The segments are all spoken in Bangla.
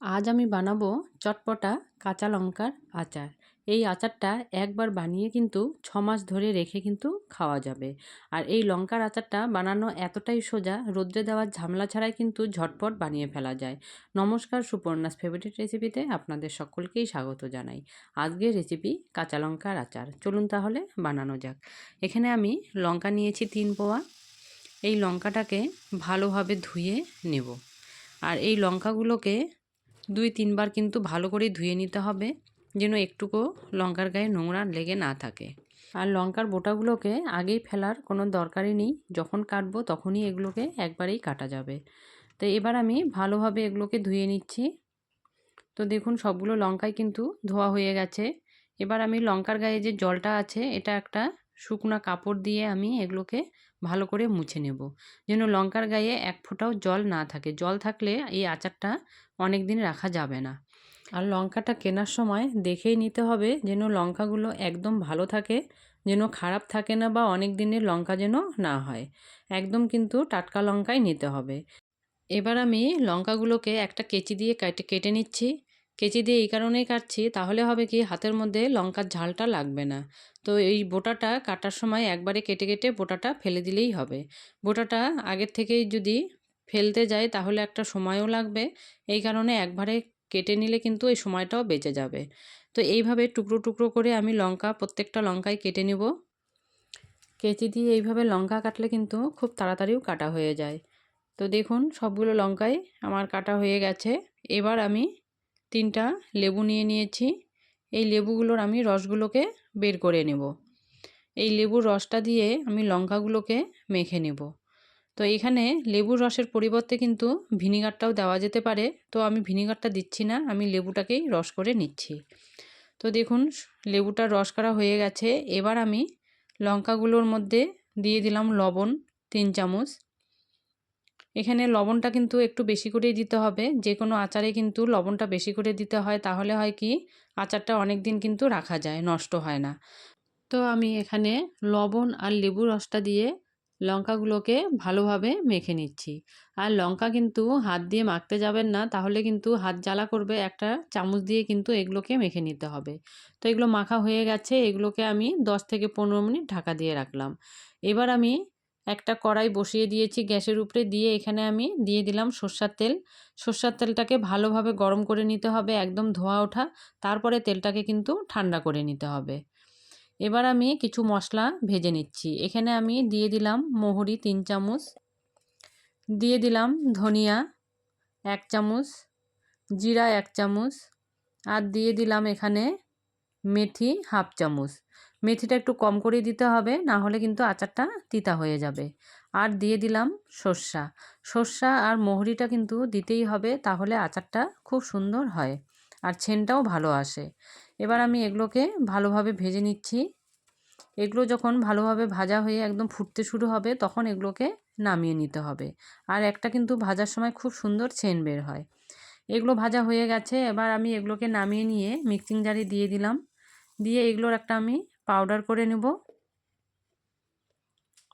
আজ আমি বানাবো চটপটা কাঁচা লঙ্কার আচার। এই আচারটা একবার বানিয়ে কিন্তু 6 মাস ধরে রেখে কিন্তু খাওয়া যাবে। আর এই লঙ্কার আচারটা বানানো এতটাই সোজা, রোদ্রে দেওয়ার ঝামেলা ছাড়াই কিন্তু ঝটপট বানিয়ে ফেলা যায়। নমস্কার, সুপর্ণাস ফেভারিট রেসিপিতে আপনাদের সকলকেই স্বাগত জানাই। আজকের রেসিপি কাঁচা লঙ্কার আচার। চলুন তাহলে বানানো যাক। এখানে আমি লঙ্কা নিয়েছি 3 পোয়া। এই লঙ্কাটাকে ভালোভাবে ধুয়ে নেব। আর এই লঙ্কাগুলোকে 2-3 বার কিন্তু ভালো করে ধুয়ে নিতে হবে, যেন একটুকু লঙ্কার গায়ে নোংরা লেগে না থাকে। আর লঙ্কার বোটাগুলোকে আগেই ফেলার কোনো দরকারই নেই, যখন কাটবো তখনই এগুলোকে একবারেই কাটা যাবে। তো এবার আমি ভালোভাবে এগুলোকে ধুয়ে নিচ্ছি। তো দেখুন সবগুলো লঙ্কাই কিন্তু ধোয়া হয়ে গেছে। এবার আমি লঙ্কার গায়ে যে জলটা আছে এটা একটা শুকনো কাপড় দিয়ে আমি এগুলোকে ভালো করে মুছে নেব, যেন লঙ্কার গায়ে এক ফোঁটাও জল না থাকে। জল থাকলে এই আচারটা অনেক দিন রাখা যাবে না। আর লঙ্কাটা কেনার সময় দেখেই নিতে হবে, যেন লঙ্কাগুলো একদম ভালো থাকে, যেন খারাপ থাকে না, বা অনেক দিনের লঙ্কা যেন না হয়। একদম কিন্তু টাটকা লঙ্কাই নিতে হবে। এবার আমি লঙ্কাগুলোকে একটা কেচি দিয়ে কেটে নিচ্ছি। কেচি দিয়ে এই কারণেই কাটছি, তাহলে হবে কি হাতের মধ্যে লঙ্কার ঝালটা লাগবে না। তো এই বোটাটা কাটার সময় একবারে কেটে কেটে বোটাটা ফেলে দিলেই হবে। বোটাটা আগের থেকেই যদি ফেলতে যাই তাহলে একটা সময়ও লাগবে। এই কারণে একবারে কেটে নিলে কিন্তু এই সময়টাও বেঁচে যাবে। তো এইভাবে টুকরো টুকরো করে আমি প্রত্যেকটা লঙ্কায় কেটে নেব। কেচি দিয়ে এইভাবে লঙ্কা কাটলে কিন্তু খুব তাড়াতাড়িও কাটা হয়ে যায়। তো দেখুন সবগুলো লঙ্কাই আমার কাটা হয়ে গেছে। এবার আমি 3টা লেবু নিয়ে নিয়েছি। এই লেবুগুলোর আমি রসগুলোকে বের করে নেব। এই লেবুর রসটা দিয়ে আমি লঙ্কাগুলোকে মেখে নেব। তো এখানে লেবুর রসের পরিবর্তে কিন্তু ভিনিগারটাও দেওয়া যেতে পারে। তো আমি ভিনিগারটা দিচ্ছি না, আমি লেবুটাকেই রস করে নিচ্ছি। তো দেখুন লেবুটার রস করা হয়ে গেছে। এবার আমি লঙ্কাগুলোর মধ্যে দিয়ে দিলাম লবণ 3 চামচ। এখানে লবণটা কিন্তু একটু বেশি করেই দিতে হবে। যে কোনো আচারে কিন্তু লবণটা বেশি করে দিতে হয়, তাহলে হয় কি আচারটা অনেক দিন কিন্তু রাখা যায়, নষ্ট হয় না। তো আমি এখানে লবণ আর লেবুর রসটা দিয়ে লঙ্কাগুলোকে ভালোভাবে মেখে নিচ্ছি। আর লঙ্কা কিন্তু হাত দিয়ে মাখতে যাবেন না, তাহলে কিন্তু হাত জ্বালা করবে। একটা চামচ দিয়ে কিন্তু এগুলোকে মেখে নিতে হবে। তো এগুলো মাখা হয়ে গেছে, এগুলোকে আমি 10 থেকে 15 মিনিট ঢাকা দিয়ে রাখলাম। এবার আমি একটা কড়াই বসিয়ে দিয়েছি গ্যাসের উপরে, দিয়ে এখানে আমি দিয়ে দিলাম সর্ষের তেল। সর্ষের তেলটাকে ভালোভাবে গরম করে নিতে হবে, একদম ধোঁয়া ওঠা। তারপরে তেলটাকে কিন্তু ঠান্ডা করে নিতে হবে। এবার আমি কিছু মশলা ভেজে নিচ্ছি। এখানে আমি দিয়ে দিলাম মৌরি 3 চামচ, দিয়ে দিলাম ধনিয়া 1 চামচ, জিরা 1 চামচ, আর দিয়ে দিলাম এখানে মেথি 1/2 চামচ। মেথিটা একটু কম করে দিতে হবে, না হলে কিন্তু আচারটা তিতা হয়ে যাবে। আর দিয়ে দিলাম সর্ষা আর মৌরিটা কিন্তু দিতেই হবে, তাহলে আচারটা খুব সুন্দর হয় আর সেন্টটাও ভালো আসে। এবার আমি এগুলোকে ভালোভাবে ভেজে নিচ্ছি। এগুলো যখন ভালোভাবে ভাজা হয়ে একদম ফুটতে শুরু হবে, তখন এগুলোকে নামিয়ে নিতে হবে। আর একটা কিন্তু ভাজার সময় খুব সুন্দর সেন্ট বের হয়। এগুলো ভাজা হয়ে গেছে। এবার আমি এগুলোকে নামিয়ে নিয়ে মিক্সিং জারে দিয়ে দিলাম। দিয়ে এগুলোর একটা আমি পাউডার করে নেব।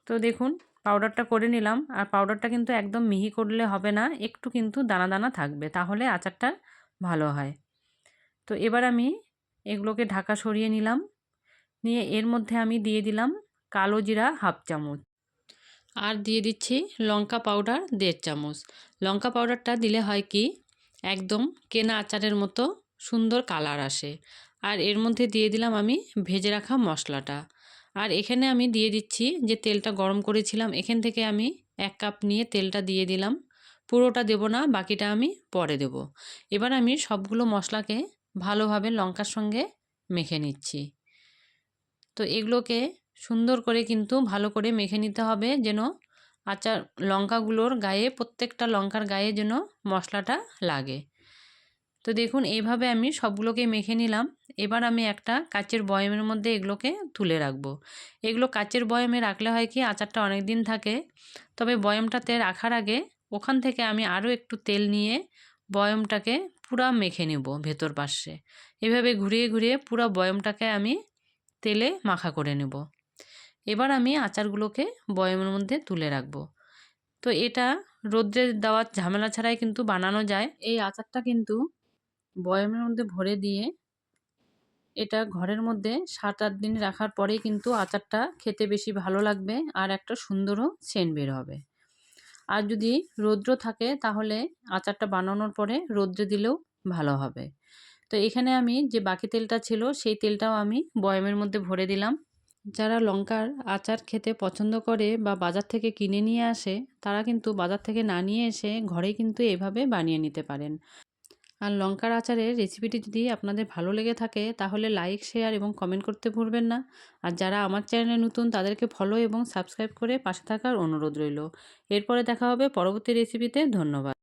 তো দেখুন পাউডারটা করে নিলাম। আর পাউডারটা কিন্তু একদম মিহি করলে হবে না, একটু কিন্তু দানা দানা থাকবে, তাহলে আচারটা ভালো হয়। তো এবার আমি এগুলোকে ঢাকা সরিয়ে নিলাম। নিয়ে এর মধ্যে আমি দিয়ে দিলাম কালো জিরা 1/2 চামচ, আর দিয়ে দিচ্ছি লঙ্কা পাউডার 1.5 চামচ। লঙ্কা পাউডারটা দিলে হয় কি একদম কেনা আচারের মতো সুন্দর কালার আসে। আর এর মধ্যে দিয়ে দিলাম আমি ভেজে রাখা মশলাটা। আর এখানে আমি দিয়ে দিচ্ছি যে তেলটা গরম করেছিলাম, এখান থেকে আমি 1 কাপ নিয়ে তেলটা দিয়ে দিলাম। পুরোটা দেব না, বাকিটা আমি পরে দেব। এবার আমি সবগুলো মশলাকে ভালোভাবে লঙ্কার সঙ্গে মেখে নিচ্ছি। তো এগুলোকে সুন্দর করে কিন্তু ভালো করে মেখে নিতে হবে, যেন আচার লঙ্কাগুলোর গায়ে, প্রত্যেকটা লঙ্কার গায়ে যেন মশলাটা লাগে। তো দেখুন এইভাবে আমি সবগুলোকে মেখে নিলাম। এবার আমি একটা কাচের বয়ামের মধ্যে এগুলোকে তুলে রাখবো। এগুলো কাচের বয়ামে রাখলে হয় কি আচারটা অনেক দিন থাকে। তবে বয়ামটাতে রাখার আগে ওখান থেকে আমি আরও একটু তেল নিয়ে বয়ামটাকে পুরা মেখে নেব ভেতর পাশে। এভাবে ঘুরিয়ে ঘুরিয়ে পুরো বয়ামটাকে আমি তেলে মাখা করে নেব। এবার আমি আচারগুলোকে বয়ামের মধ্যে তুলে রাখবো। তো এটা রোদ্রে দেওয়ার ঝামেলা ছাড়াই কিন্তু বানানো যায়। এই আচারটা কিন্তু বয়ামের মধ্যে ভরে দিয়ে এটা ঘরের মধ্যে ৭-৮ দিন রাখার পরেই কিন্তু আচারটা খেতে বেশি ভালো লাগবে আর একটা সুন্দরও সেন্ট বের হবে। আর যদি রৌদ্র থাকে তাহলে আচারটা বানানোর পরে রৌদ্রে দিলেও ভালো হবে। তো এখানে আমি যে বাকি তেলটা ছিল সেই তেলটাও আমি বয়ামের মধ্যে ভরে দিলাম। যারা লঙ্কার আচার খেতে পছন্দ করে বা বাজার থেকে কিনে নিয়ে আসে, তারা কিন্তু বাজার থেকে না নিয়ে এসে ঘরেই কিন্তু এভাবে বানিয়ে নিতে পারেন। আর লঙ্কার আচারের রেসিপিটি যদি আপনাদের ভালো লেগে থাকে তাহলে লাইক, শেয়ার এবং কমেন্ট করতে ভুলবেন না। আর যারা আমার চ্যানেলে নতুন তাদেরকে ফলো এবং সাবস্ক্রাইব করে পাশে থাকার অনুরোধ রইল। এরপরে দেখা হবে পরবর্তী রেসিপিতে। ধন্যবাদ।